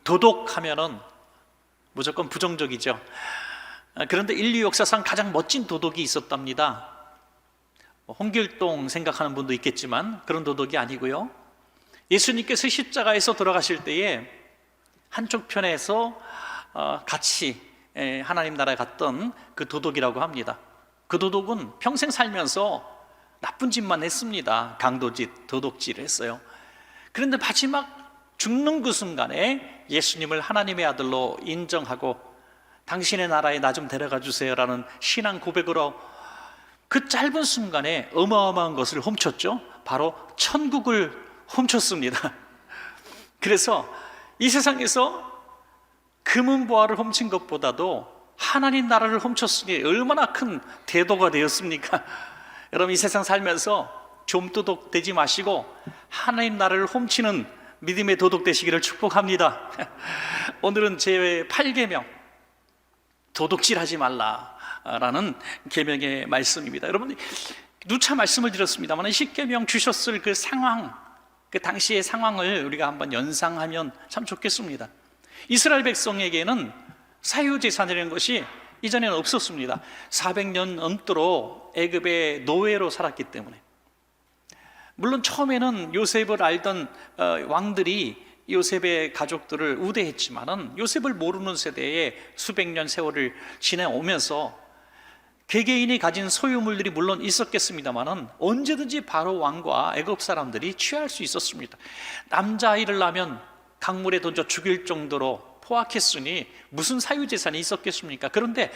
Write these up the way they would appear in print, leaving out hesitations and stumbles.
도덕하면은 무조건 부정적이죠. 그런데 인류 역사상 가장 멋진 도덕이 있었답니다. 홍길동 생각하는 분도 있겠지만 그런 도덕이 아니고요, 예수님께서 십자가에서 돌아가실 때에 한쪽 편에서 같이 하나님 나라에 갔던 그 도덕이라고 합니다. 그 도덕은 평생 살면서 나쁜 짓만 했습니다. 강도짓, 도덕질을 했어요. 그런데 마지막 죽는 그 순간에 예수님을 하나님의 아들로 인정하고 당신의 나라에 나 좀 데려가 주세요라는 신앙 고백으로 그 짧은 순간에 어마어마한 것을 훔쳤죠. 바로 천국을 훔쳤습니다. 그래서 이 세상에서 금은보화를 훔친 것보다도 하나님 나라를 훔쳤으니 얼마나 큰 대도가 되었습니까? 여러분, 이 세상 살면서 좀도둑 되지 마시고 하나님 나라를 훔치는 믿음의 도둑 되시기를 축복합니다. 오늘은 제 8계명, 도둑질하지 말라라는 계명의 말씀입니다. 여러분, 누차 말씀을 드렸습니다만 10계명 주셨을 그 상황, 그 당시의 상황을 우리가 한번 연상하면 참 좋겠습니다. 이스라엘 백성에게는 사유재산이라는 것이 이전에는 없었습니다. 400년 넘도록 애굽의 노예로 살았기 때문에. 물론 처음에는 요셉을 알던 왕들이 요셉의 가족들을 우대했지만은 요셉을 모르는 세대에 수백 년 세월을 지내오면서 개개인이 가진 소유물들이 물론 있었겠습니다만은 언제든지 바로 왕과 애굽 사람들이 취할 수 있었습니다. 남자아이를 낳으면 강물에 던져 죽일 정도로 포악했으니 무슨 사유재산이 있었겠습니까? 그런데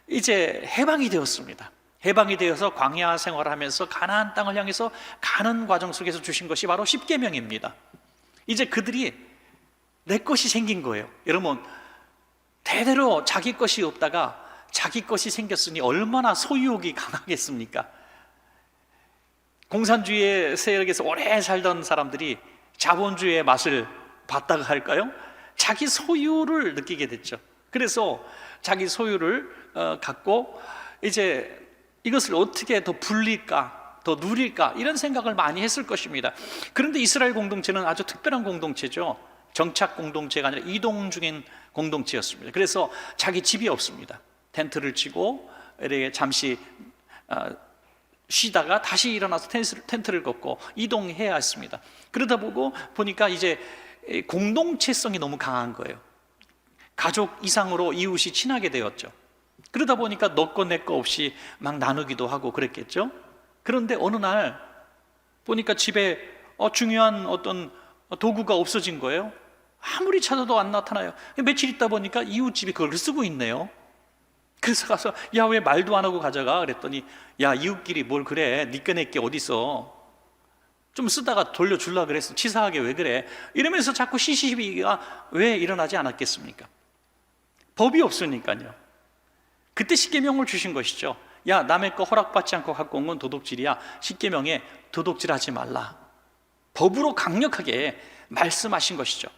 이제 해방이 되었습니다. 해방이 되어서 광야 생활을 하면서 가나안 땅을 향해서 가는 과정 속에서 주신 것이 바로 10계명입니다. 이제 그들이 내 것이 생긴 거예요. 여러분, 대대로 자기 것이 없다가 자기 것이 생겼으니 얼마나 소유욕이 강하겠습니까? 공산주의 세력에서 오래 살던 사람들이 자본주의의 맛을 봤다가 할까요? 자기 소유를 느끼게 됐죠. 그래서 자기 소유를 갖고 이제 이것을 어떻게 더 불릴까, 더 누릴까, 이런 생각을 많이 했을 것입니다. 그런데 이스라엘 공동체는 아주 특별한 공동체죠. 정착 공동체가 아니라 이동 중인 공동체였습니다. 그래서 자기 집이 없습니다. 텐트를 치고 이렇게 잠시 쉬다가 다시 일어나서 텐트를 걷고 이동해야 했습니다. 그러다 보니까 이제 공동체성이 너무 강한 거예요. 가족 이상으로 이웃이 친하게 되었죠. 그러다 보니까 너 거 내 거 없이 막 나누기도 하고 그랬겠죠. 그런데 어느 날 보니까 집에 중요한 어떤 도구가 없어진 거예요. 아무리 찾아도 안 나타나요. 며칠 있다 보니까 이웃집이 그걸 쓰고 있네요. 그래서 가서 야, 왜 말도 안 하고 가져가? 그랬더니 야, 이웃끼리 뭘 그래, 니꺼 내꺼 어딨어, 좀 쓰다가 돌려주려고 그랬어, 치사하게 왜 그래, 이러면서 자꾸 시시비가 왜 일어나지 않았겠습니까? 법이 없으니까요. 그때 10계명을 주신 것이죠. 야, 남의 거 허락받지 않고 갖고 온 건 도둑질이야. 10계명에 도둑질하지 말라, 법으로 강력하게 말씀하신 것이죠.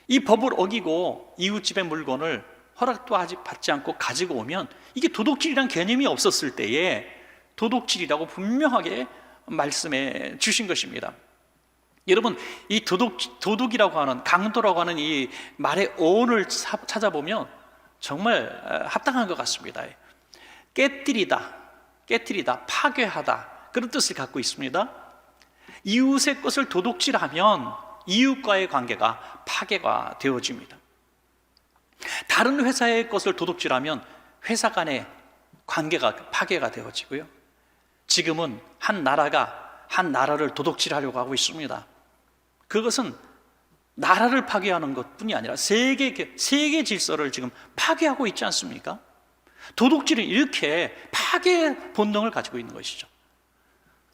이 법을 어기고 이웃집의 물건을 허락도 받지 않고 가지고 오면 이게 도둑질이란 개념이 없었을 때에 도둑질이라고 분명하게 말씀해 주신 것입니다. 여러분, 이 도둑이라고 하는, 강도라고 하는 이 말의 어원을 찾아보면 정말 합당한 것 같습니다. 깨뜨리다, 파괴하다, 그런 뜻을 갖고 있습니다. 이웃의 것을 도둑질하면 이웃과의 관계가 파괴가 되어집니다. 다른 회사의 것을 도둑질하면 회사 간의 관계가 파괴가 되어지고요. 지금은 한 나라가 한 나라를 도둑질하려고 하고 있습니다. 그것은 나라를 파괴하는 것뿐이 아니라 세계 질서를 지금 파괴하고 있지 않습니까? 도둑질은 이렇게 파괴 본능을 가지고 있는 것이죠.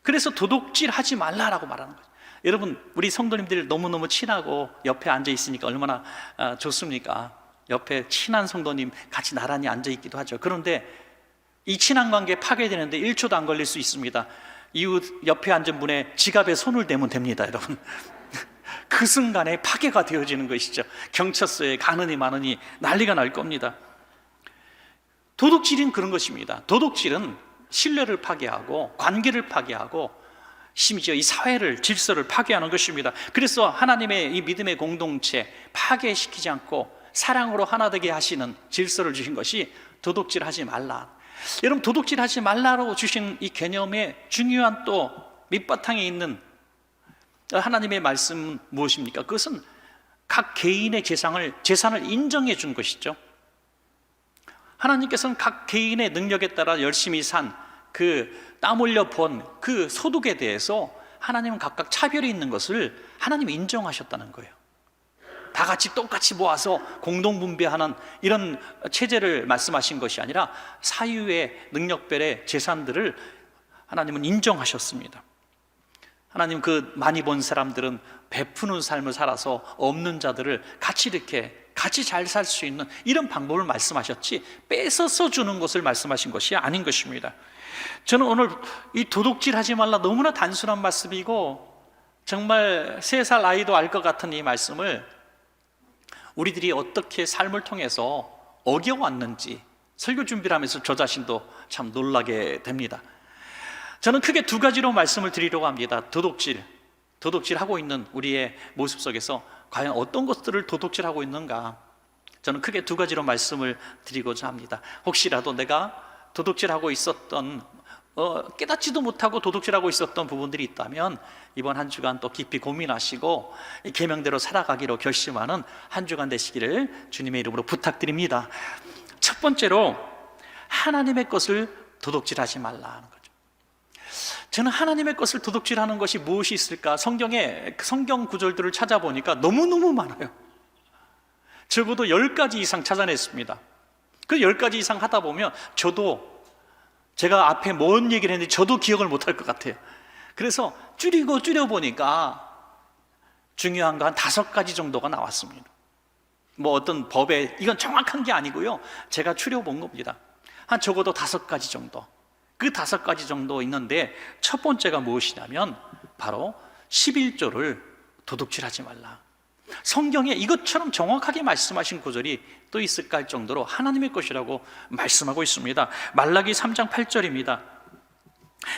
그래서 도둑질하지 말라라고 말하는 거죠. 여러분, 우리 성도님들이 너무너무 친하고 옆에 앉아 있으니까 얼마나 좋습니까? 옆에 친한 성도님 같이 나란히 앉아 있기도 하죠. 그런데 이 친한 관계 파괴되는데 1초도 안 걸릴 수 있습니다. 이웃 옆에 앉은 분의 지갑에 손을 대면 됩니다, 여러분. 그 순간에 파괴가 되어지는 것이죠. 경찰서에 가느니 마느니 난리가 날 겁니다. 도둑질은 그런 것입니다. 도둑질은 신뢰를 파괴하고 관계를 파괴하고 심지어 이 사회를, 질서를 파괴하는 것입니다. 그래서 하나님의 이 믿음의 공동체 파괴시키지 않고 사랑으로 하나 되게 하시는 질서를 주신 것이 도둑질하지 말라. 여러분, 도둑질하지 말라고 주신 이 개념의 중요한 또 밑바탕에 있는 하나님의 말씀은 무엇입니까? 그것은 각 개인의 재산을 인정해 준 것이죠. 하나님께서는 각 개인의 능력에 따라 열심히 산 땀 흘려 번 그 소득에 대해서 하나님은 각각 차별이 있는 것을 하나님이 인정하셨다는 거예요. 다 같이 똑같이 모아서 공동분배하는 이런 체제를 말씀하신 것이 아니라 사유의 능력별의 재산들을 하나님은 인정하셨습니다. 하나님 많이 번 사람들은 베푸는 삶을 살아서 없는 자들을 같이 잘 살 수 있는 이런 방법을 말씀하셨지 뺏어서 주는 것을 말씀하신 것이 아닌 것입니다. 저는 오늘 이 도둑질하지 말라 너무나 단순한 말씀이고 정말 3살 아이도 알 것 같은 이 말씀을 우리들이 어떻게 삶을 통해서 어겨왔는지 설교 준비를 하면서 저 자신도 참 놀라게 됩니다. 저는 크게 2가지로 말씀을 드리려고 합니다. 도둑질하고 있는 우리의 모습 속에서 과연 어떤 것들을 도둑질하고 있는가, 저는 크게 2가지로 말씀을 드리고자 합니다. 혹시라도 내가 도둑질하고 있었던 깨닫지도 못하고 도둑질하고 있었던 부분들이 있다면 이번 한 주간 또 깊이 고민하시고 계명대로 살아가기로 결심하는 한 주간 되시기를 주님의 이름으로 부탁드립니다. 첫 번째로 하나님의 것을 도둑질하지 말라는 거죠. 저는 하나님의 것을 도둑질하는 것이 무엇이 있을까? 성경의 성경 구절들을 찾아보니까 너무너무 많아요. 적어도 10가지 이상 찾아냈습니다. 그 10가지 이상 하다 보면 제가 앞에 뭔 얘기를 했는지 저도 기억을 못할 것 같아요. 그래서 줄여보니까 중요한 거 한 5가지 정도가 나왔습니다. 어떤 법에 이건 정확한 게 아니고요, 제가 추려본 겁니다. 한 적어도 5가지 정도. 그 5가지 정도 있는데 첫 번째가 무엇이냐면 바로 11조를 도둑질하지 말라. 성경에 이것처럼 정확하게 말씀하신 구절이 또 있을까 할 정도로 하나님의 것이라고 말씀하고 있습니다. 말라기 3장 8절입니다.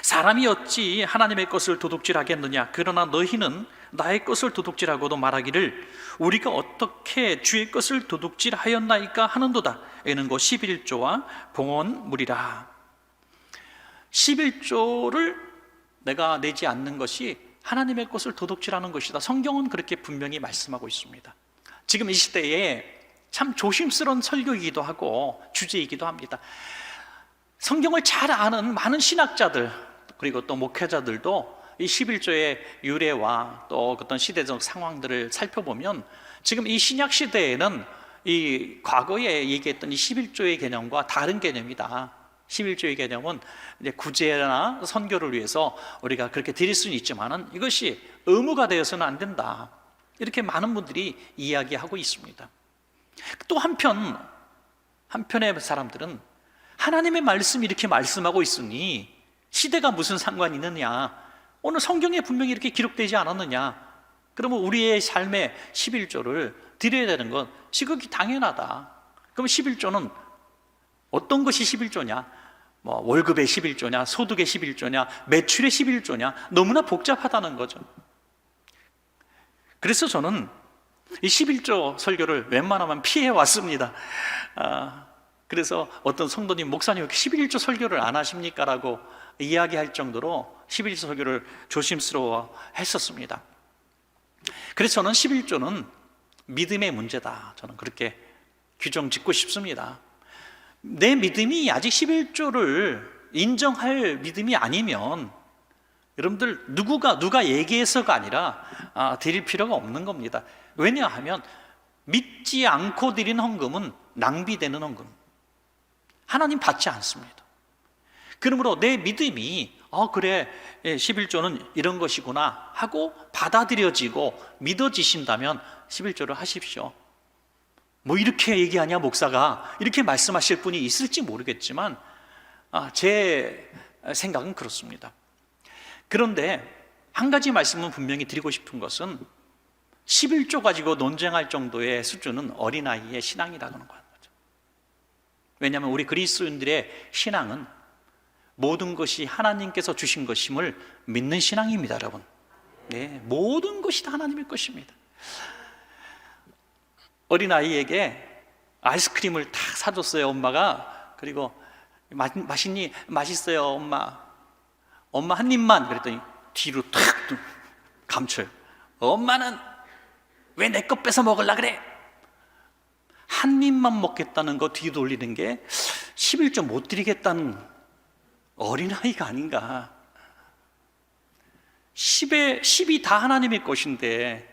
사람이 어찌 하나님의 것을 도둑질하겠느냐? 그러나 너희는 나의 것을 도둑질하고도 말하기를 우리가 어떻게 주의 것을 도둑질하였나이까 하는도다. 이는 곧 11조와 봉헌물이라. 11조를 내가 내지 않는 것이 하나님의 것을 도둑질하는 것이다. 성경은 그렇게 분명히 말씀하고 있습니다. 지금 이 시대에 참 조심스러운 설교이기도 하고 주제이기도 합니다. 성경을 잘 아는 많은 신학자들 그리고 또 목회자들도 이 11조의 유래와 또 어떤 시대적 상황들을 살펴보면 지금 이 신약 시대에는 이 과거에 얘기했던 이 11조의 개념과 다른 개념이다. 11조의 개념은 이제 구제나 선교를 위해서 우리가 그렇게 드릴 수는 있지만은 이것이 의무가 되어서는 안 된다. 이렇게 많은 분들이 이야기하고 있습니다. 또 한편의 사람들은 하나님의 말씀이 이렇게 말씀하고 있으니 시대가 무슨 상관이 있느냐? 오늘 성경에 분명히 이렇게 기록되지 않았느냐? 그러면 우리의 삶의 11조를 드려야 되는 건 지극히 당연하다. 그럼 11조는 어떤 것이 11조냐? 월급의 11조냐, 소득의 11조냐, 매출의 11조냐, 너무나 복잡하다는 거죠. 그래서 저는 이 11조 설교를 웬만하면 피해 왔습니다. 그래서 어떤 성도님, 목사님 왜 11조 설교를 안 하십니까? 라고 이야기할 정도로 11조 설교를 조심스러워 했었습니다. 그래서 저는 11조는 믿음의 문제다. 저는 그렇게 규정 짓고 싶습니다. 내 믿음이 아직 11조를 인정할 믿음이 아니면 여러분들 누가 얘기해서가 아니라 드릴 필요가 없는 겁니다. 왜냐하면 믿지 않고 드린 헌금은 낭비되는 헌금, 하나님 받지 않습니다. 그러므로 내 믿음이 그래 11조는 이런 것이구나 하고 받아들여지고 믿어지신다면 11조를 하십시오. 이렇게 얘기하냐 목사가, 이렇게 말씀하실 분이 있을지 모르겠지만 제 생각은 그렇습니다. 그런데 한 가지 말씀은 분명히 드리고 싶은 것은 11조 가지고 논쟁할 정도의 수준은 어린아이의 신앙이라는 거죠. 왜냐하면 우리 그리스도인들의 신앙은 모든 것이 하나님께서 주신 것임을 믿는 신앙입니다, 여러분. 네, 모든 것이 다 하나님의 것입니다. 어린아이에게 아이스크림을 다 사줬어요, 엄마가. 그리고 맛있니? 맛있어요, 엄마. 엄마 한 입만. 그랬더니 뒤로 탁 감춰요. 엄마는 왜 내 거 뺏어 먹으려 그래? 한 입만 먹겠다는 거 뒤로 돌리는 게 11조 못 드리겠다는 어린아이가 아닌가. 10이 다 하나님의 것인데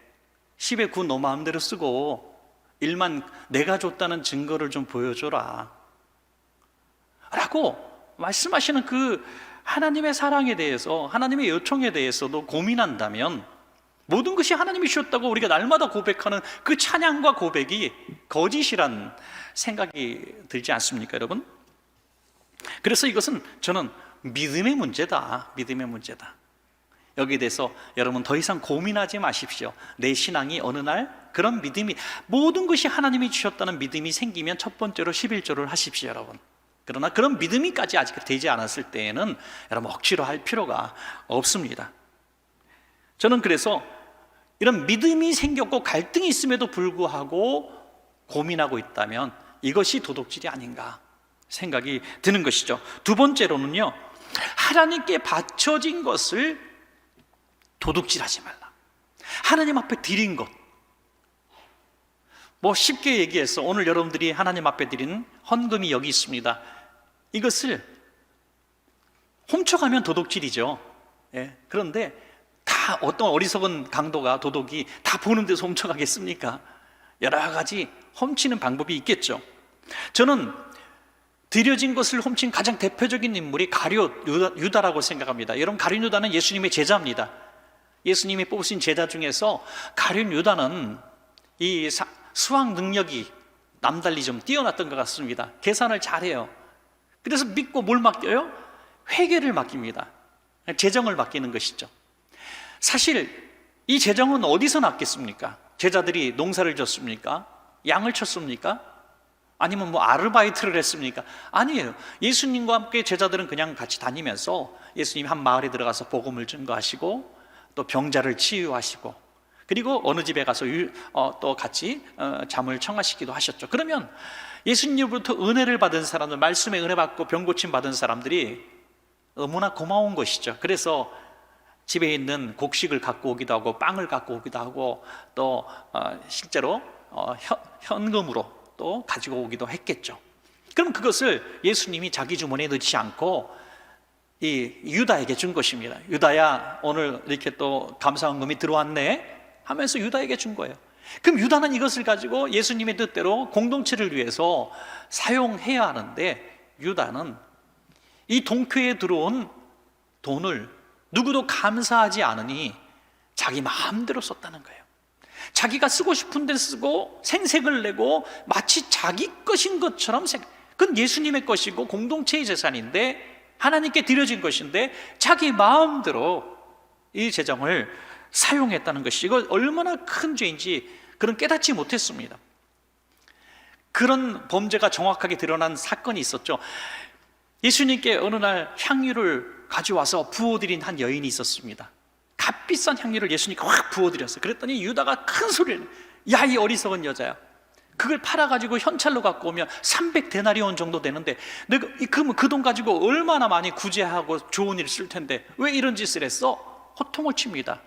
10의 9 너 마음대로 쓰고 1만 내가 줬다는 증거를 좀 보여줘라 라고 말씀하시는 그 하나님의 사랑에 대해서, 하나님의 요청에 대해서도 고민한다면 모든 것이 하나님이 주셨다고 우리가 날마다 고백하는 그 찬양과 고백이 거짓이란 생각이 들지 않습니까, 여러분? 그래서 이것은 저는 믿음의 문제다. 믿음의 문제다. 여기에 대해서 여러분 더 이상 고민하지 마십시오. 내 신앙이 어느 날 그런 믿음이, 모든 것이 하나님이 주셨다는 믿음이 생기면 첫 번째로 11조를 하십시오, 여러분. 그러나 그런 믿음이까지 아직 되지 않았을 때에는 여러분 억지로 할 필요가 없습니다. 저는 그래서 이런 믿음이 생겼고 갈등이 있음에도 불구하고 고민하고 있다면 이것이 도둑질이 아닌가 생각이 드는 것이죠. 두 번째로는요, 하나님께 바쳐진 것을 도둑질하지 말라. 하나님 앞에 드린 것, 뭐 쉽게 얘기해서 오늘 여러분들이 하나님 앞에 드린 헌금이 여기 있습니다. 이것을 훔쳐가면 도둑질이죠. 예, 그런데 다 어떤 어리석은 강도가, 도둑이 다 보는 데서 훔쳐가겠습니까? 여러 가지 훔치는 방법이 있겠죠. 저는 드려진 것을 훔친 가장 대표적인 인물이 가룟 유다라고 생각합니다. 여러분, 가룟 유다는 예수님의 제자입니다. 예수님이 뽑으신 제자 중에서 가룟 유다는 이 수학 능력이 남달리 좀 뛰어났던 것 같습니다. 계산을 잘해요. 그래서 믿고 뭘 맡겨요? 회계를 맡깁니다. 재정을 맡기는 것이죠. 사실 이 재정은 어디서 났겠습니까? 제자들이 농사를 졌습니까? 양을 쳤습니까? 아니면 뭐 아르바이트를 했습니까? 아니에요. 예수님과 함께 제자들은 그냥 같이 다니면서 예수님이 한 마을에 들어가서 복음을 증거하시고 또 병자를 치유하시고 그리고 어느 집에 가서 또 같이 잠을 청하시기도 하셨죠. 그러면 예수님으로부터 은혜를 받은 사람들, 말씀에 은혜 받고 병 고침 받은 사람들이 너무나 고마운 것이죠. 그래서 집에 있는 곡식을 갖고 오기도 하고 빵을 갖고 오기도 하고 또 실제로 현금으로 또 가지고 오기도 했겠죠. 그럼 그것을 예수님이 자기 주머니에 넣지 않고 이 유다에게 준 것입니다. 유다야, 오늘 이렇게 또 감사헌금이 들어왔네 하면서 유다에게 준 거예요. 그럼 유다는 이것을 가지고 예수님의 뜻대로 공동체를 위해서 사용해야 하는데, 유다는 이 동표에 들어온 돈을 누구도 감사하지 않으니 자기 마음대로 썼다는 거예요. 자기가 쓰고 싶은 데 쓰고 생색을 내고 마치 자기 것인 것처럼 그건 예수님의 것이고 공동체의 재산인데, 하나님께 드려진 것인데 자기 마음대로 이 재정을 사용했다는 것이, 이거 얼마나 큰 죄인지 그런 깨닫지 못했습니다. 그런 범죄가 정확하게 드러난 사건이 있었죠. 예수님께 어느 날 향유를 가져와서 부어드린 한 여인이 있었습니다. 값비싼 향유를 예수님께 확 부어드렸어요. 그랬더니 유다가 큰 소리를, 야, 이 어리석은 여자야, 그걸 팔아가지고 현찰로 갖고 오면 300데나리온 정도 되는데 내가 그 돈 가지고 얼마나 많이 구제하고 좋은 일 쓸 텐데 왜 이런 짓을 했어? 호통을 칩니다.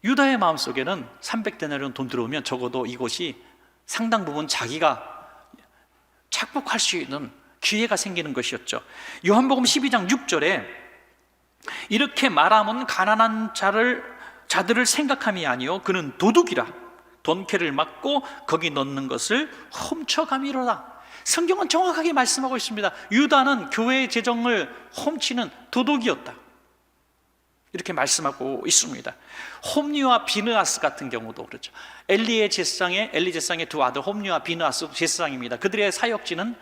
유다의 마음속에는 300데나리온 돈 들어오면 적어도 이것이 상당 부분 자기가 착복할 수 있는 기회가 생기는 것이었죠. 요한복음 12장 6절에 이렇게 말하면 가난한 자들을 생각함이 아니요 그는 도둑이라, 돈캐를 맞고 거기 넣는 것을 훔쳐가미로라. 성경은 정확하게 말씀하고 있습니다. 유다는 교회의 재정을 훔치는 도둑이었다, 이렇게 말씀하고 있습니다. 홈리와 비느하스 같은 경우도 그렇죠. 엘리 제사장의 두 아들 홈리와 비느하스 제사장입니다. 그들의 사역지는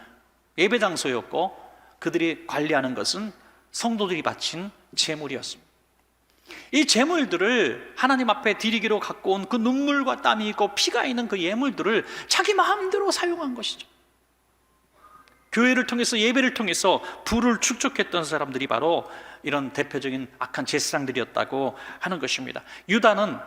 예배 장소였고 그들이 관리하는 것은 성도들이 바친 제물이었습니다. 이 제물들을 하나님 앞에 드리기로 갖고 온 그 눈물과 땀이 있고 피가 있는 그 예물들을 자기 마음대로 사용한 것이죠. 교회를 통해서, 예배를 통해서 부를 축적했던 사람들이 바로 이런 대표적인 악한 제사장들이었다고 하는 것입니다. 유다는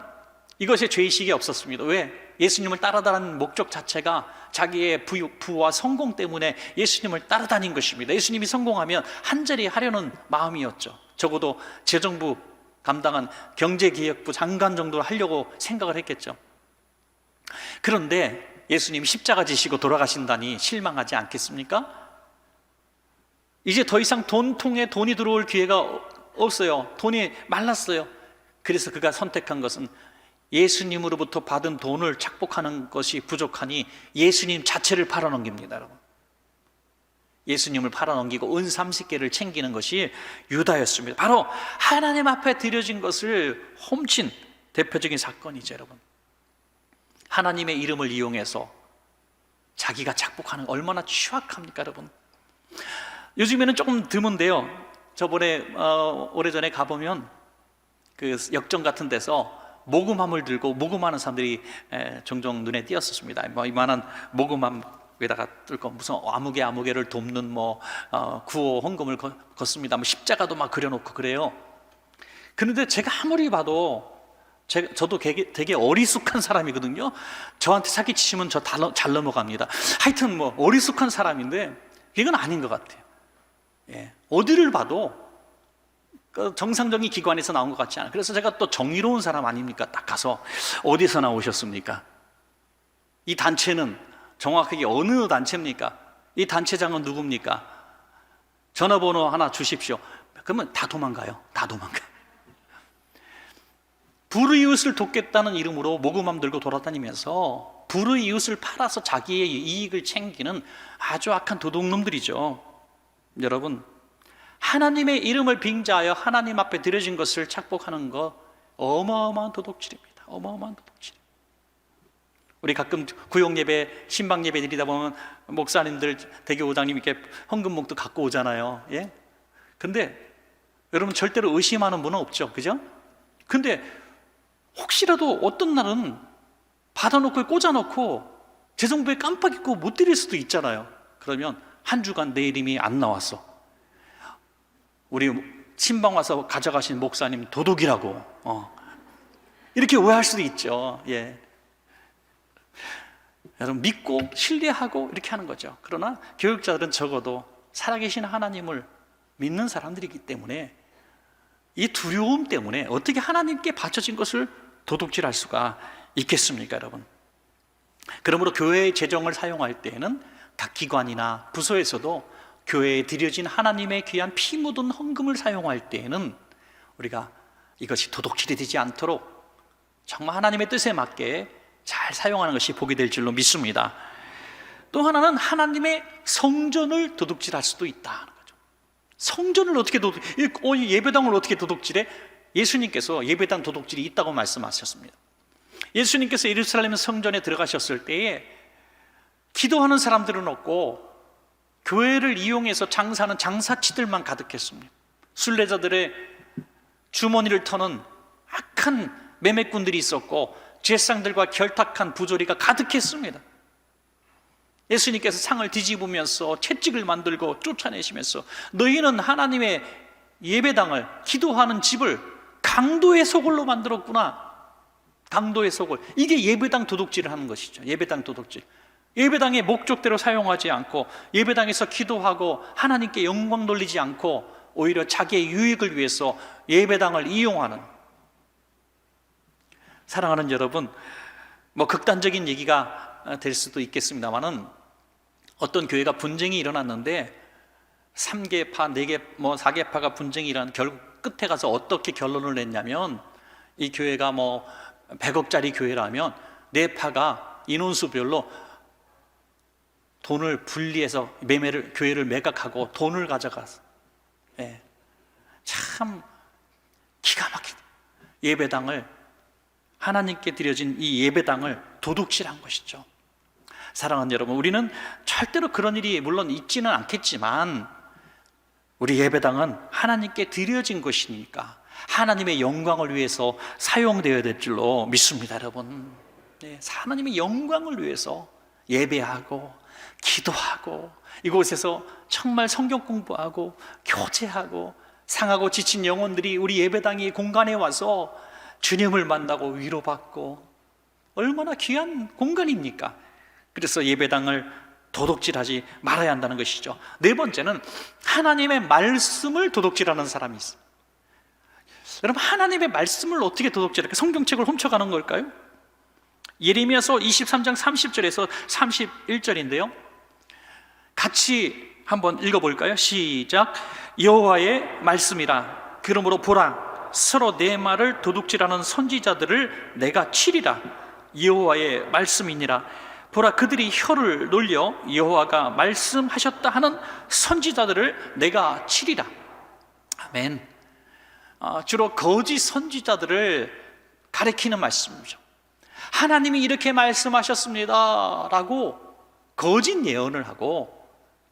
이것에 죄의식이 없었습니다. 왜? 예수님을 따라다니는 목적 자체가 자기의 부와 성공 때문에 예수님을 따라다닌 것입니다. 예수님이 성공하면 한자리 하려는 마음이었죠. 적어도 재정부 담당한 경제개혁부 장관 정도를 하려고 생각을 했겠죠. 그런데 예수님 십자가 지시고 돌아가신다니 실망하지 않겠습니까? 이제 더 이상 돈통에 돈이 들어올 기회가 없어요. 돈이 말랐어요. 그래서 그가 선택한 것은 예수님으로부터 받은 돈을 착복하는 것이 부족하니 예수님 자체를 팔아넘깁니다, 여러분. 예수님을 팔아넘기고 은 30개를 챙기는 것이 유다였습니다. 바로 하나님 앞에 드려진 것을 훔친 대표적인 사건이죠, 여러분. 하나님의 이름을 이용해서 자기가 착복하는 거 얼마나 취약합니까, 여러분? 요즘에는 조금 드문데요. 저번에 오래전에 가보면 그 역정 같은 데서 모금함을 들고 모금하는 사람들이 종종 눈에 띄었었습니다. 뭐 이만한 모금함에다가 뚫고 무슨 아무개를 돕는 구호 헌금을 걷습니다. 뭐 십자가도 막 그려놓고 그래요. 그런데 제가 아무리 봐도 저도 되게 어리숙한 사람이거든요. 저한테 사기치시면 저 잘 넘어갑니다. 하여튼 뭐 어리숙한 사람인데 이건 아닌 것 같아요. 예, 어디를 봐도 정상적인 기관에서 나온 것 같지 않아요. 그래서 제가 또 정의로운 사람 아닙니까? 딱 가서 어디서 나오셨습니까? 이 단체는 정확하게 어느 단체입니까? 이 단체장은 누굽니까? 전화번호 하나 주십시오. 그러면 다 도망가요. 다 도망가요. 불의이웃을 돕겠다는 이름으로 모금함 들고 돌아다니면서 불의이웃을 팔아서 자기의 이익을 챙기는 아주 악한 도둑놈들이죠. 여러분, 하나님의 이름을 빙자하여 하나님 앞에 드려진 것을 착복하는 거 어마어마한 도둑질입니다. 어마어마한 도둑질. 우리 가끔 구역예배, 신방예배 드리다 보면 목사님들, 대교우장님 이렇게 헌금목도 갖고 오잖아요. 예? 근데 여러분 절대로 의심하는 분은 없죠. 그죠? 근데 혹시라도 어떤 날은 받아놓고 꽂아놓고 재정부에 깜빡 잊고 못 드릴 수도 있잖아요. 그러면 한 주간 내 이름이 안 나왔어. 우리 신방 와서 가져가신 목사님 도둑이라고 이렇게 오해할 수도 있죠. 예. 여러분 믿고 신뢰하고 이렇게 하는 거죠. 그러나 교육자들은 적어도 살아계신 하나님을 믿는 사람들이기 때문에 이 두려움 때문에 어떻게 하나님께 바쳐진 것을 도둑질할 수가 있겠습니까, 여러분? 그러므로 교회의 재정을 사용할 때에는 각 기관이나 부서에서도 교회에 드려진 하나님의 귀한 피 묻은 헌금을 사용할 때에는 우리가 이것이 도둑질이 되지 않도록 정말 하나님의 뜻에 맞게 잘 사용하는 것이 복이 될 줄로 믿습니다. 또 하나는 하나님의 성전을 도둑질할 수도 있다는 거죠. 성전을 어떻게 예배당을 어떻게 도둑질해? 예수님께서 예배당 도둑질이 있다고 말씀하셨습니다. 예수님께서 예루살렘 성전에 들어가셨을 때에 기도하는 사람들은 없고 교회를 이용해서 장사하는 장사치들만 가득했습니다. 순례자들의 주머니를 터는 악한 매매꾼들이 있었고 제사장들과 결탁한 부조리가 가득했습니다. 예수님께서 상을 뒤집으면서 채찍을 만들고 쫓아내시면서 너희는 하나님의 예배당을, 기도하는 집을 강도의 소굴로 만들었구나. 강도의 소굴. 이게 예배당 도둑질을 하는 것이죠. 예배당 도둑질. 예배당의 목적대로 사용하지 않고 예배당에서 기도하고 하나님께 영광 돌리지 않고 오히려 자기의 유익을 위해서 예배당을 이용하는. 사랑하는 여러분, 극단적인 얘기가 될 수도 있겠습니다만은 어떤 교회가 분쟁이 일어났는데 3개파, 4개, 4개파가 분쟁이 일어난 결국 끝에 가서 어떻게 결론을 냈냐면 이 교회가 100억짜리 교회라면 4파가 인원수별로 돈을 분리해서 교회를 매각하고 돈을 가져가서 참 기가 막힌 예배당을, 하나님께 드려진 이 예배당을 도둑질한 것이죠. 사랑하는 여러분, 우리는 절대로 그런 일이 물론 있지는 않겠지만 우리 예배당은 하나님께 드려진 것이니까 하나님의 영광을 위해서 사용되어야 될 줄로 믿습니다, 여러분. 하나님의 영광을 위해서 예배하고 기도하고 이곳에서 정말 성경 공부하고 교제하고 상하고 지친 영혼들이 우리 예배당의 공간에 와서 주님을 만나고 위로받고 얼마나 귀한 공간입니까? 그래서 예배당을 도둑질하지 말아야 한다는 것이죠. 네 번째는 하나님의 말씀을 도둑질하는 사람이 있습니다. 여러분, 하나님의 말씀을 어떻게 도둑질할까요? 성경책을 훔쳐가는 걸까요? 예레미야서 23장 30절에서 31절인데요 같이 한번 읽어볼까요? 시작. 여호와의 말씀이라. 그러므로 보라, 서로 내 말을 도둑질하는 선지자들을 내가 치리라. 여호와의 말씀이니라. 보라, 그들이 혀를 놀려 여호와가 말씀하셨다 하는 선지자들을 내가 치리라. 아멘. 주로 거짓 선지자들을 가리키는 말씀이죠. 하나님이 이렇게 말씀하셨습니다 라고 거짓 예언을 하고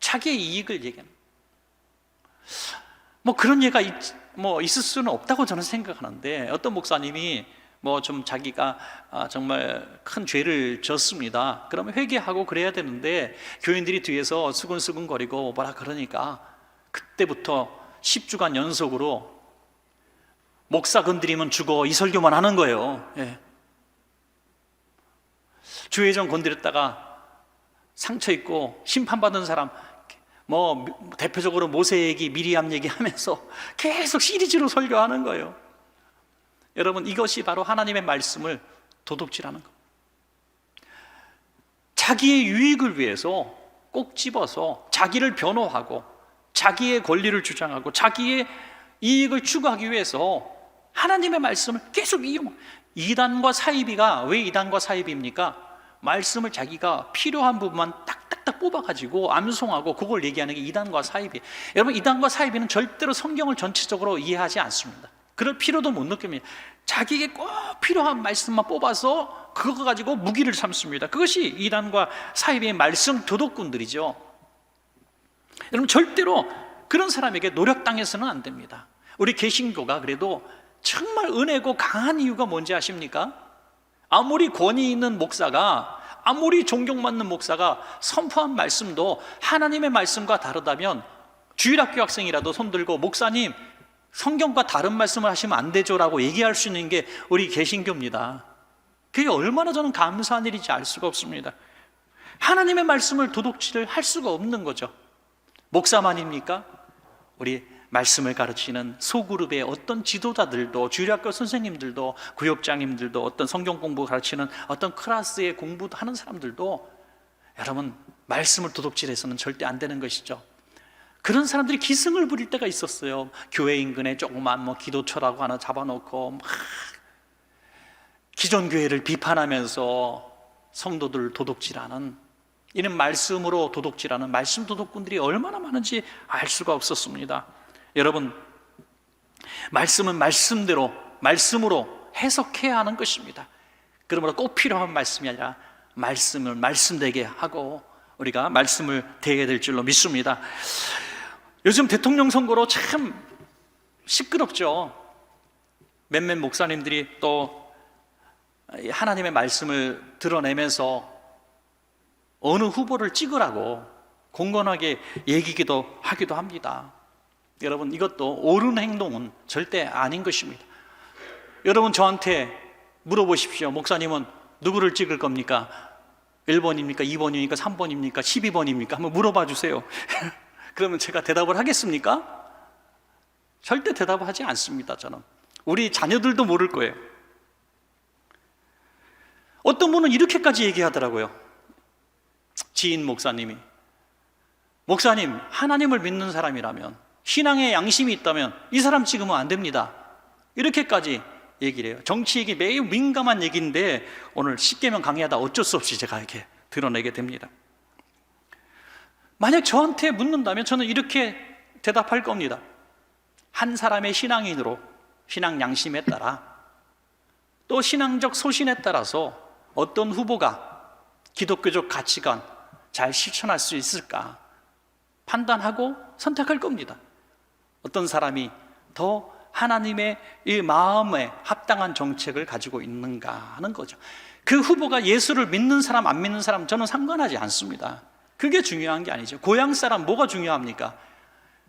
자기의 이익을 얘기합니다. 그런 예가 있을 수는 없다고 저는 생각하는데, 어떤 목사님이 좀 자기가 정말 큰 죄를 졌습니다. 그러면 회개하고 그래야 되는데 교인들이 뒤에서 수근수근거리고 뭐라 그러니까 그때부터 10주간 연속으로 목사 건드리면 죽어 이 설교만 하는 거예요. 예. 주회장 건드렸다가 상처 입고 심판받은 사람 대표적으로 모세 얘기, 미리암 얘기 하면서 계속 시리즈로 설교하는 거예요. 여러분, 이것이 바로 하나님의 말씀을 도둑질하는 겁니다. 자기의 유익을 위해서 꼭 집어서 자기를 변호하고 자기의 권리를 주장하고 자기의 이익을 추구하기 위해서 하나님의 말씀을 계속 이단과 사이비가 왜 이단과 사이비입니까? 말씀을 자기가 필요한 부분만 딱딱딱 뽑아가지고 암송하고 그걸 얘기하는 게 이단과 사이비. 여러분, 이단과 사이비는 절대로 성경을 전체적으로 이해하지 않습니다. 그럴 필요도 못 느낍니다. 자기에게 꼭 필요한 말씀만 뽑아서 그거 가지고 무기를 삼습니다. 그것이 이단과 사이비의 말씀 도둑꾼들이죠. 여러분, 절대로 그런 사람에게 노력당해서는 안 됩니다. 우리 개신교가 그래도 정말 은혜고 강한 이유가 뭔지 아십니까? 아무리 권위 있는 목사가, 아무리 존경받는 목사가 선포한 말씀도 하나님의 말씀과 다르다면 주일학교 학생이라도 손들고 목사님, 성경과 다른 말씀을 하시면 안 되죠 라고 얘기할 수 있는 게 우리 개신교입니다. 그게 얼마나 저는 감사한 일인지 알 수가 없습니다. 하나님의 말씀을 도둑질을 할 수가 없는 거죠. 목사만입니까? 우리 말씀을 가르치는 소그룹의 어떤 지도자들도, 주일학교 선생님들도, 구역장님들도, 어떤 성경 공부 가르치는 어떤 클래스의 공부하는 사람들도 여러분, 말씀을 도둑질해서는 절대 안 되는 것이죠. 그런 사람들이 기승을 부릴 때가 있었어요. 교회 인근에 조그만 기도처라고 하나 잡아놓고 기존 교회를 비판하면서 성도들 도둑질하는, 이는 말씀으로 도둑질하는 말씀 도둑꾼들이 얼마나 많은지 알 수가 없었습니다. 여러분, 말씀은 말씀대로, 말씀으로 해석해야 하는 것입니다. 그러므로 꼭 필요한 말씀이 아니라 말씀을 말씀되게 하고 우리가 말씀을 대해야 될 줄로 믿습니다. 요즘 대통령 선거로 참 시끄럽죠. 몇몇 목사님들이 또 하나님의 말씀을 드러내면서 어느 후보를 찍으라고 공건하게 얘기기도 하기도 합니다. 여러분, 이것도 옳은 행동은 절대 아닌 것입니다. 여러분, 저한테 물어보십시오. 목사님은 누구를 찍을 겁니까? 1번입니까? 2번입니까? 3번입니까? 12번입니까? 한번 물어봐 주세요. 그러면 제가 대답을 하겠습니까? 절대 대답하지 않습니다. 저는 우리 자녀들도 모를 거예요. 어떤 분은 이렇게까지 얘기하더라고요. 지인 목사님이, 목사님, 하나님을 믿는 사람이라면, 신앙에 양심이 있다면 이 사람 찍으면 안 됩니다. 이렇게까지 얘기를 해요. 정치 얘기 매우 민감한 얘기인데 오늘 십계명 강의하다 어쩔 수 없이 제가 이렇게 드러내게 됩니다. 만약 저한테 묻는다면 저는 이렇게 대답할 겁니다. 한 사람의 신앙인으로, 신앙 양심에 따라, 또 신앙적 소신에 따라서 어떤 후보가 기독교적 가치관 잘 실천할 수 있을까 판단하고 선택할 겁니다. 어떤 사람이 더 하나님의 이 마음에 합당한 정책을 가지고 있는가 하는 거죠. 그 후보가 예수를 믿는 사람 안 믿는 사람 저는 상관하지 않습니다. 그게 중요한 게 아니죠. 고향 사람 뭐가 중요합니까?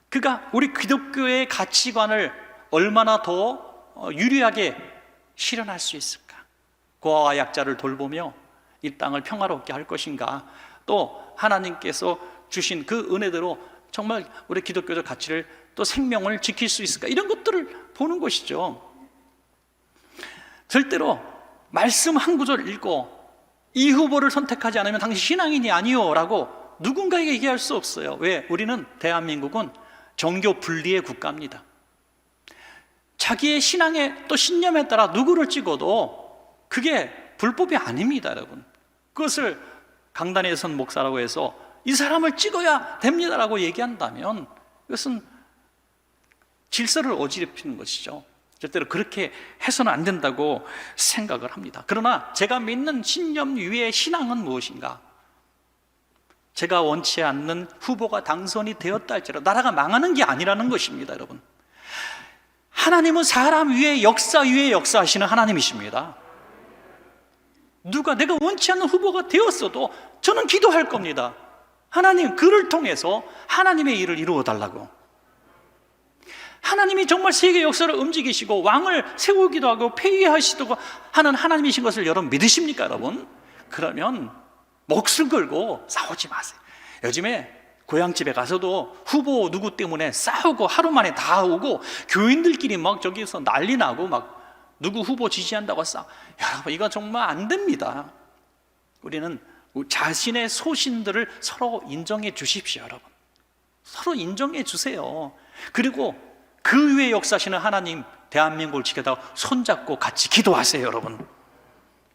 그가 우리 기독교의 가치관을 얼마나 더 유리하게 실현할 수 있을까? 고아와 약자를 돌보며 이 땅을 평화롭게 할 것인가? 또 하나님께서 주신 그 은혜대로 정말 우리 기독교적 가치를 또 생명을 지킬 수 있을까? 이런 것들을 보는 것이죠. 절대로 말씀 한 구절 읽고 이 후보를 선택하지 않으면 당신 신앙인이 아니요 라고 누군가에게 얘기할 수 없어요. 왜? 우리는 대한민국은 종교 분리의 국가입니다. 자기의 신앙의 또 신념에 따라 누구를 찍어도 그게 불법이 아닙니다, 여러분. 그것을 강단에 선 목사라고 해서 이 사람을 찍어야 됩니다라고 얘기한다면 이것은 질서를 어지럽히는 것이죠. 절대로 그렇게 해서는 안 된다고 생각을 합니다. 그러나 제가 믿는 신념 위의 신앙은 무엇인가? 제가 원치 않는 후보가 당선이 되었다 할지라도 나라가 망하는 게 아니라는 것입니다, 여러분. 하나님은 사람 위에 역사 위에 역사하시는 하나님이십니다. 내가 원치 않는 후보가 되었어도 저는 기도할 겁니다. 하나님, 그를 통해서 하나님의 일을 이루어 달라고. 하나님이 정말 세계 역사를 움직이시고 왕을 세우기도 하고 폐위하시기도 하는 하나님이신 것을 여러분 믿으십니까, 여러분? 그러면 목숨 걸고 싸우지 마세요. 요즘에 고향집에 가서도 후보 누구 때문에 싸우고 하루 만에 다 오고 교인들끼리 막 저기서 난리 나고 막 누구 후보 지지한다고 여러분, 이거 정말 안 됩니다. 우리는 자신의 소신들을 서로 인정해 주십시오, 여러분. 서로 인정해 주세요. 그리고 그 위에 역사하시는 하나님, 대한민국을 지켜다가 손잡고 같이 기도하세요, 여러분.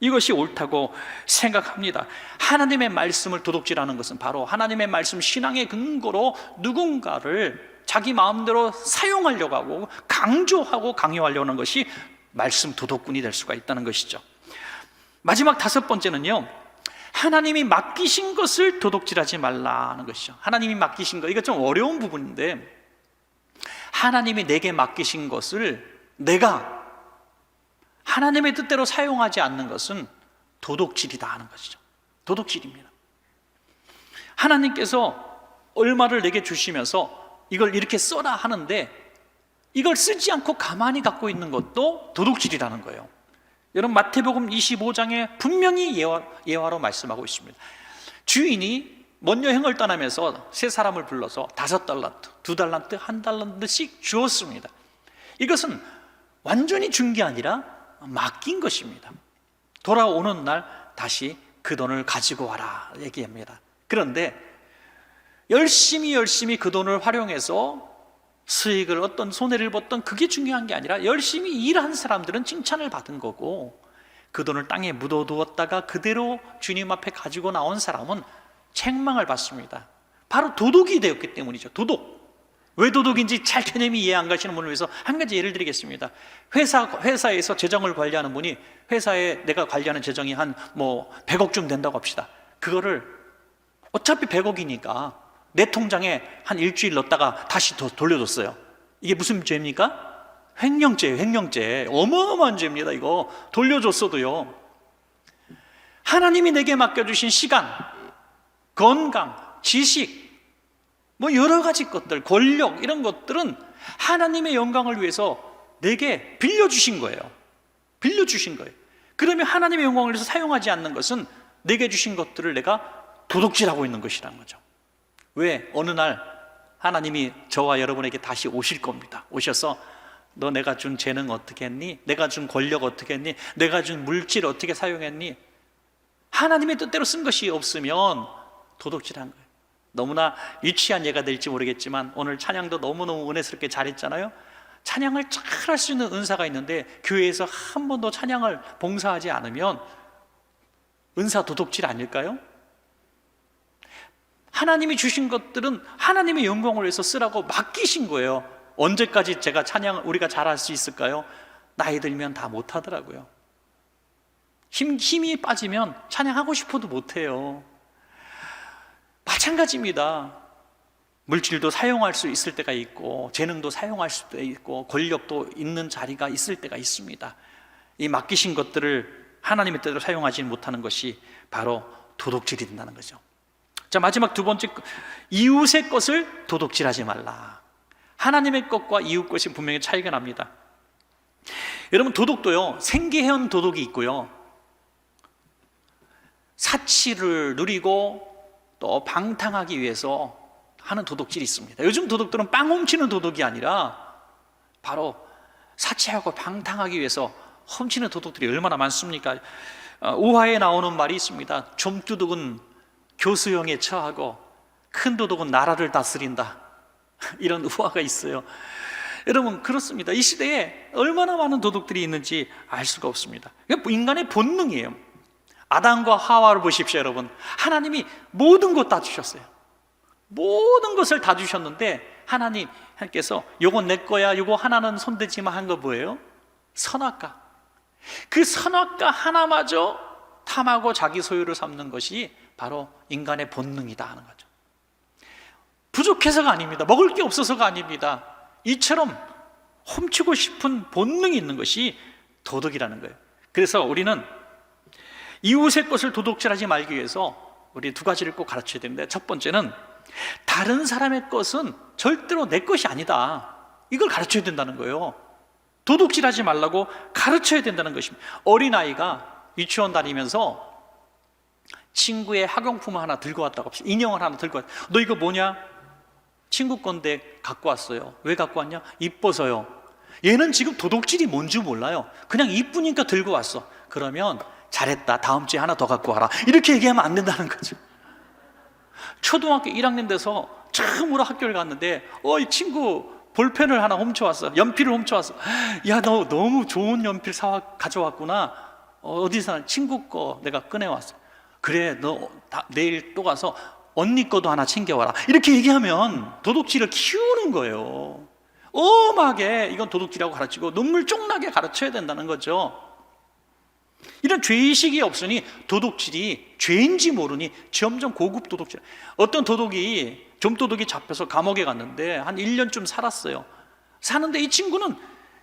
이것이 옳다고 생각합니다. 하나님의 말씀을 도둑질하는 것은 바로 하나님의 말씀 신앙의 근거로 누군가를 자기 마음대로 사용하려고 하고 강조하고 강요하려고 하는 것이 말씀 도둑꾼이 될 수가 있다는 것이죠. 마지막 5번째는요, 하나님이 맡기신 것을 도둑질하지 말라는 것이죠. 하나님이 맡기신 것, 이거 좀 어려운 부분인데, 하나님이 내게 맡기신 것을 내가 하나님의 뜻대로 사용하지 않는 것은 도둑질이다 하는 것이죠. 도둑질입니다. 하나님께서 얼마를 내게 주시면서 이걸 이렇게 써라 하는데 이걸 쓰지 않고 가만히 갖고 있는 것도 도둑질이라는 거예요. 여러분, 마태복음 25장에 분명히 예화로 말씀하고 있습니다. 주인이 먼 여행을 떠나면서 세 사람을 불러서 5달란트, 2달란트, 1달란트씩 주었습니다. 이것은 완전히 준 게 아니라 맡긴 것입니다. 돌아오는 날 다시 그 돈을 가지고 와라 얘기합니다. 그런데 열심히 그 돈을 활용해서 수익을 어떤 손해를 봤던 그게 중요한 게 아니라 열심히 일한 사람들은 칭찬을 받은 거고 그 돈을 땅에 묻어두었다가 그대로 주님 앞에 가지고 나온 사람은 책망을 받습니다. 바로 도둑이 되었기 때문이죠. 도둑. 왜 도둑인지 잘 개념이 이해 안 가시는 분을 위해서 한 가지 예를 드리겠습니다. 회사에서 재정을 관리하는 분이 회사에 내가 관리하는 재정이 한 100억쯤 된다고 합시다. 그거를 어차피 100억이니까 내 통장에 한 일주일 넣었다가 다시 돌려줬어요. 이게 무슨 죄입니까? 횡령죄예요. 횡령죄. 어마어마한 죄입니다. 이거 돌려줬어도요. 하나님이 내게 맡겨주신 시간, 건강, 지식, 여러 가지 것들, 권력, 이런 것들은 하나님의 영광을 위해서 내게 빌려주신 거예요. 빌려주신 거예요. 그러면 하나님의 영광을 위해서 사용하지 않는 것은 내게 주신 것들을 내가 도둑질하고 있는 것이라는 거죠. 왜? 어느 날 하나님이 저와 여러분에게 다시 오실 겁니다. 오셔서 너 내가 준 재능 어떻게 했니? 내가 준 권력 어떻게 했니? 내가 준 물질 어떻게 사용했니? 하나님의 뜻대로 쓴 것이 없으면 도둑질한 거예요. 너무나 유치한 예가 될지 모르겠지만 오늘 찬양도 너무너무 은혜스럽게 잘했잖아요. 찬양을 잘 할 수 있는 은사가 있는데 교회에서 한 번도 찬양을 봉사하지 않으면 은사 도둑질 아닐까요? 하나님이 주신 것들은 하나님의 영광을 위해서 쓰라고 맡기신 거예요. 언제까지 우리가 잘할 수 있을까요? 나이 들면 다 못하더라고요. 힘이 빠지면 찬양하고 싶어도 못해요. 마찬가지입니다. 물질도 사용할 수 있을 때가 있고 재능도 사용할 수도 있고 권력도 있는 자리가 있을 때가 있습니다. 이 맡기신 것들을 하나님의 뜻대로 사용하지 못하는 것이 바로 도둑질이 된다는 거죠. 자, 마지막 두 번째, 이웃의 것을 도둑질하지 말라. 하나님의 것과 이웃 것이 분명히 차이가 납니다. 여러분, 도둑도요, 생계형 도둑이 있고요, 사치를 누리고 또 방탕하기 위해서 하는 도둑질이 있습니다. 요즘 도둑들은 빵 훔치는 도둑이 아니라 바로 사치하고 방탕하기 위해서 훔치는 도둑들이 얼마나 많습니까? 우화에 나오는 말이 있습니다. 좀도둑은 교수형에 처하고 큰 도둑은 나라를 다스린다. 이런 우화가 있어요. 여러분, 그렇습니다. 이 시대에 얼마나 많은 도둑들이 있는지 알 수가 없습니다. 인간의 본능이에요. 아담과 하와를 보십시오, 여러분. 하나님이 모든 것 다 주셨어요. 모든 것을 다 주셨는데 하나님께서 요건 내 거야, 요거 하나는 손대지 마 한 거 뭐예요? 선악과. 그 선악과 하나마저 탐하고 자기 소유를 삼는 것이 바로 인간의 본능이다 하는 거죠. 부족해서가 아닙니다. 먹을 게 없어서가 아닙니다. 이처럼 훔치고 싶은 본능이 있는 것이 도둑이라는 거예요. 그래서 우리는 이웃의 것을 도둑질하지 말기 위해서 우리 두 가지를 꼭 가르쳐야 되는데, 첫 번째는 다른 사람의 것은 절대로 내 것이 아니다. 이걸 가르쳐야 된다는 거예요. 도둑질하지 말라고 가르쳐야 된다는 것입니다. 어린아이가 유치원 다니면서 친구의 학용품 하나 들고 왔다고 합시다. 인형을 하나 들고 왔다. 너 이거 뭐냐? 친구 건데 갖고 왔어요. 왜 갖고 왔냐? 이뻐서요. 얘는 지금 도둑질이 뭔지 몰라요. 그냥 이쁘니까 들고 왔어. 그러면 잘했다, 다음 주에 하나 더 갖고 와라, 이렇게 얘기하면 안 된다는 거죠. 초등학교 1학년 돼서 처음으로 학교를 갔는데 이 친구 볼펜을 하나 훔쳐왔어. 연필을 훔쳐왔어. 야, 너 너무 좋은 연필 가져왔구나. 어디서? 친구 거 내가 꺼내왔어. 그래, 너 내일 또 가서 언니 거도 하나 챙겨와라. 이렇게 얘기하면 도둑질을 키우는 거예요. 엄하게 이건 도둑질이라고 가르치고 눈물 쪽나게 가르쳐야 된다는 거죠. 이런 죄의식이 없으니 도둑질이 죄인지 모르니 점점 고급 도둑질. 어떤 좀도둑이 잡혀서 감옥에 갔는데 한 1년쯤 살았어요. 사는데 이 친구는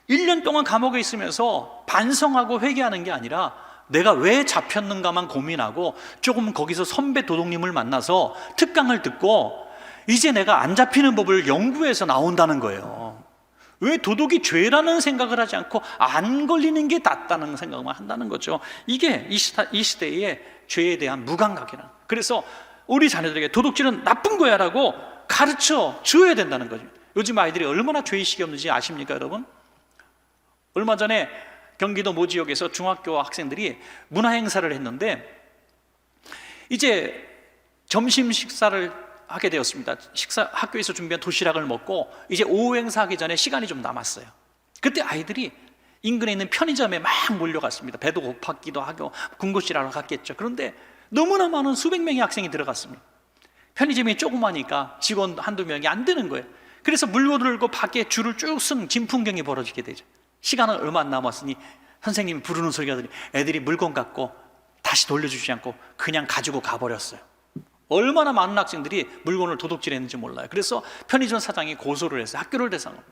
1년 동안 감옥에 있으면서 반성하고 회개하는 게 아니라 내가 왜 잡혔는가만 고민하고 조금 거기서 선배 도둑님을 만나서 특강을 듣고 이제 내가 안 잡히는 법을 연구해서 나온다는 거예요. 왜 도둑이 죄라는 생각을 하지 않고 안 걸리는 게 낫다는 생각만 한다는 거죠. 이게 이 시대의 죄에 대한 무감각이라. 그래서 우리 자녀들에게 도둑질은 나쁜 거야 라고 가르쳐 줘야 된다는 거죠. 요즘 아이들이 얼마나 죄의식이 없는지 아십니까, 여러분? 얼마 전에 경기도 모 지역에서 중학교 학생들이 문화행사를 했는데 이제 점심 식사를 하게 되었습니다. 학교에서 준비한 도시락을 먹고 이제 오후 행사하기 전에 시간이 좀 남았어요. 그때 아이들이 인근에 있는 편의점에 막 몰려갔습니다. 배도 고팠기도 하고 군것질하러 갔겠죠. 그런데 너무나 많은 수백 명의 학생이 들어갔습니다. 편의점이 조그마니까 직원 한두 명이 안 되는 거예요. 그래서 물건을 들고 밖에 줄을 쭉 쓴 진풍경이 벌어지게 되죠. 시간은 얼마 안 남았으니 선생님이 부르는 소리가 들리니 애들이 물건 갖고 다시 돌려주지 않고 그냥 가지고 가버렸어요. 얼마나 많은 학생들이 물건을 도둑질했는지 몰라요. 그래서 편의점 사장이 고소를 했어요. 학교를 대상으로.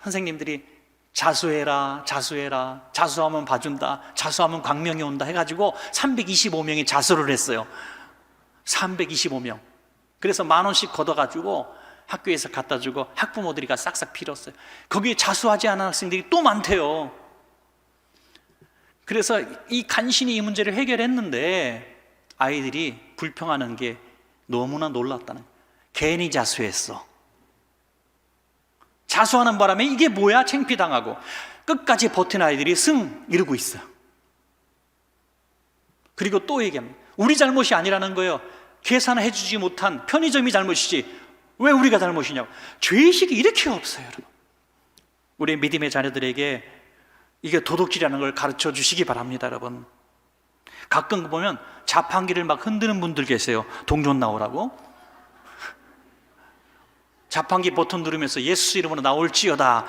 선생님들이 자수해라, 자수해라, 자수하면 봐준다, 자수하면 광명이 온다 해가지고 325명이 자수를 했어요. 325명. 그래서 10,000원씩 걷어가지고 학교에서 갖다 주고 학부모들이 싹싹 빌었어요. 거기에 자수하지 않은 학생들이 또 많대요. 그래서 이 간신히 이 문제를 해결했는데 아이들이 불평하는 게 너무나 놀랐다는 거예요. 괜히 자수했어. 자수하는 바람에 이게 뭐야? 창피당하고 끝까지 버틴 아이들이 승 이러고 있어요. 그리고 또 얘기합니다. 우리 잘못이 아니라는 거예요. 계산을 해주지 못한 편의점이 잘못이지 왜 우리가 잘못이냐고. 죄의식이 이렇게 없어요, 여러분. 우리 믿음의 자녀들에게 이게 도둑질이라는 걸 가르쳐 주시기 바랍니다, 여러분. 가끔 보면 자판기를 막 흔드는 분들 계세요. 동전 나오라고. 자판기 버튼 누르면서 예수 이름으로 나올지어다.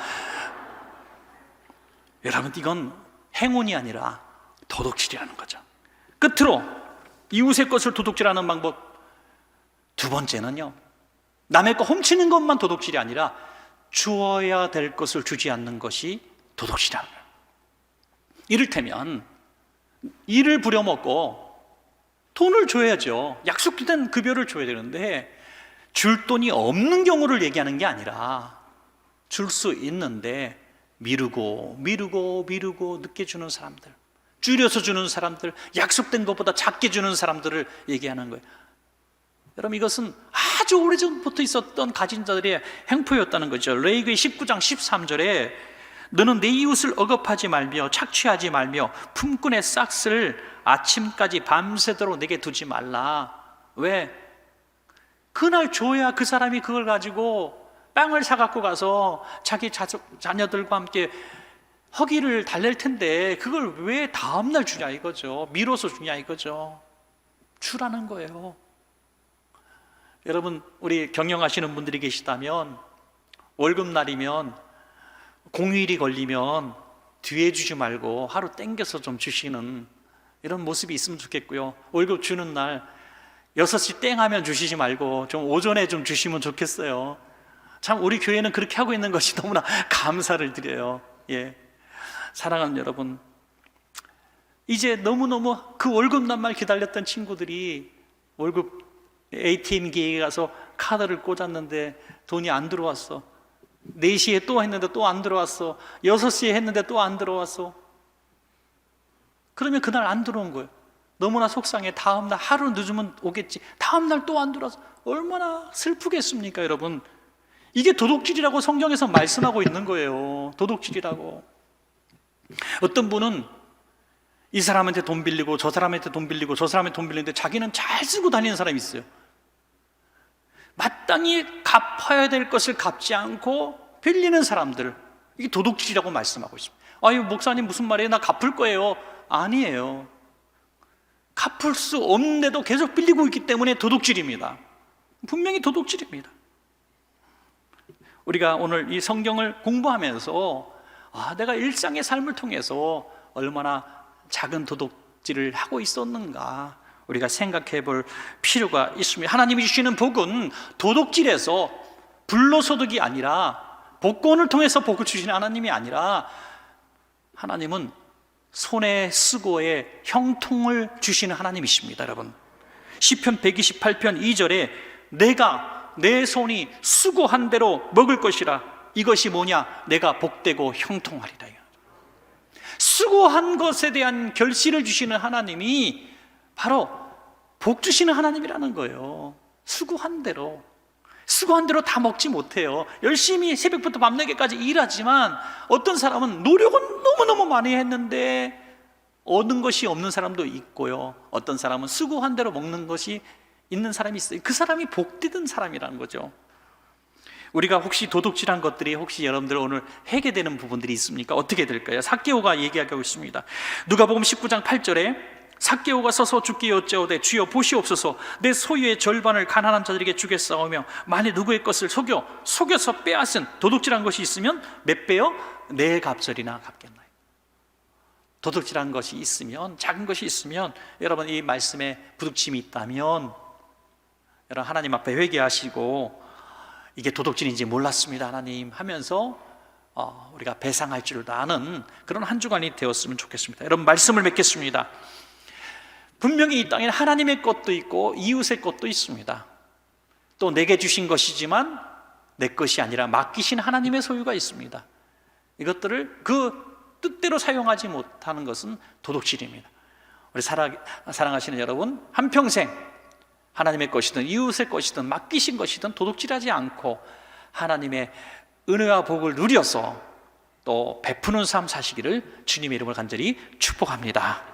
여러분, 이건 행운이 아니라 도둑질이라는 거죠. 끝으로 이웃의 것을 도둑질하는 방법 두 번째는요, 남의 거 훔치는 것만 도둑질이 아니라 주어야 될 것을 주지 않는 것이 도둑질이라는 거예요. 이를테면 일을 부려먹고 돈을 줘야죠. 약속된 급여를 줘야 되는데 줄 돈이 없는 경우를 얘기하는 게 아니라 줄 수 있는데 미루고 늦게 주는 사람들, 줄여서 주는 사람들, 약속된 것보다 작게 주는 사람들을 얘기하는 거예요. 여러분, 이것은 아주 오래전부터 있었던 가진 자들의 행포였다는 거죠. 레위기 19장 13절에 너는 내 이웃을 억압하지 말며 착취하지 말며 품꾼의 싹스를 아침까지 밤새도록 내게 두지 말라. 왜? 그날 줘야 그 사람이 그걸 가지고 빵을 사갖고 가서 자기 자녀들과 함께 허기를 달랠 텐데 그걸 왜 다음날 주냐 이거죠. 미뤄서 주냐 이거죠. 주라는 거예요. 여러분, 우리 경영하시는 분들이 계시다면 월급날이면 공휴일이 걸리면 뒤에 주지 말고 하루 땡겨서 좀 주시는 이런 모습이 있으면 좋겠고요. 월급 주는 날 6시 땡 하면 주시지 말고 좀 오전에 좀 주시면 좋겠어요. 참 우리 교회는 그렇게 하고 있는 것이 너무나 감사를 드려요. 예. 사랑하는 여러분, 이제 너무너무 그 월급날만 기다렸던 친구들이 월급 ATM기에 가서 카드를 꽂았는데 돈이 안 들어왔어. 4시에 또 했는데 또 안 들어왔어. 6시에 했는데 또 안 들어왔어. 그러면 그날 안 들어온 거예요. 너무나 속상해. 다음날 하루 늦으면 오겠지. 다음날 또 안 들어와서 얼마나 슬프겠습니까, 여러분? 이게 도둑질이라고 성경에서 말씀하고 있는 거예요. 도둑질이라고. 어떤 분은 이 사람한테 돈 빌리고 저 사람한테 돈 빌리고 저 사람한테 돈 빌리는데 자기는 잘 쓰고 다니는 사람이 있어요. 마땅히 갚아야 될 것을 갚지 않고 빌리는 사람들, 이게 도둑질이라고 말씀하고 있습니다. 아유, 목사님 무슨 말이에요? 나 갚을 거예요. 아니에요. 갚을 수 없는데도 계속 빌리고 있기 때문에 도둑질입니다. 분명히 도둑질입니다. 우리가 오늘 이 성경을 공부하면서 내가 일상의 삶을 통해서 얼마나 작은 도둑질을 하고 있었는가 우리가 생각해 볼 필요가 있습니다. 하나님이 주시는 복은 도둑질에서 불로소득이 아니라, 복권을 통해서 복을 주시는 하나님이 아니라, 하나님은 손에 쓰고의 형통을 주시는 하나님이십니다. 여러분, 시편 128편 2절에 내가 내 손이 수고한 대로 먹을 것이라. 이것이 뭐냐? 내가 복되고 형통하리라. 수고한 것에 대한 결실을 주시는 하나님이 바로 복 주시는 하나님이라는 거예요. 수고한 대로 다 먹지 못해요. 열심히 새벽부터 밤늦게까지 일하지만 어떤 사람은 노력은 너무너무 많이 했는데 얻는 것이 없는 사람도 있고요. 어떤 사람은 수고한 대로 먹는 것이 있는 사람이 있어요. 그 사람이 복되던 사람이라는 거죠. 우리가 혹시 도둑질한 것들이 혹시 여러분들 오늘 회개되는 부분들이 있습니까? 어떻게 될까요? 삭개오가 얘기하고 있습니다. 누가복음 19장 8절에 삭개오가 서서 주께 여짜오되 주여 보시옵소서, 내 소유의 절반을 가난한 자들에게 주겠사오며 만일 누구의 것을 속여서 빼앗은 도둑질한 것이 있으면 몇 배요? 네 갑절이나 갚겠나요? 도둑질한 것이 있으면, 작은 것이 있으면, 여러분 이 말씀에 부딪힘이 있다면 여러분 하나님 앞에 회개하시고 이게 도둑질인지 몰랐습니다 하나님 하면서 우리가 배상할 줄도 아는 그런 한 주간이 되었으면 좋겠습니다. 여러분 말씀을 맺겠습니다. 분명히 이 땅에는 하나님의 것도 있고 이웃의 것도 있습니다. 또 내게 주신 것이지만 내 것이 아니라 맡기신 하나님의 소유가 있습니다. 이것들을 그 뜻대로 사용하지 못하는 것은 도둑질입니다. 우리 사랑하시는 여러분, 한평생 하나님의 것이든 이웃의 것이든 맡기신 것이든 도둑질하지 않고 하나님의 은혜와 복을 누려서 또 베푸는 삶 사시기를 주님의 이름으로 간절히 축복합니다.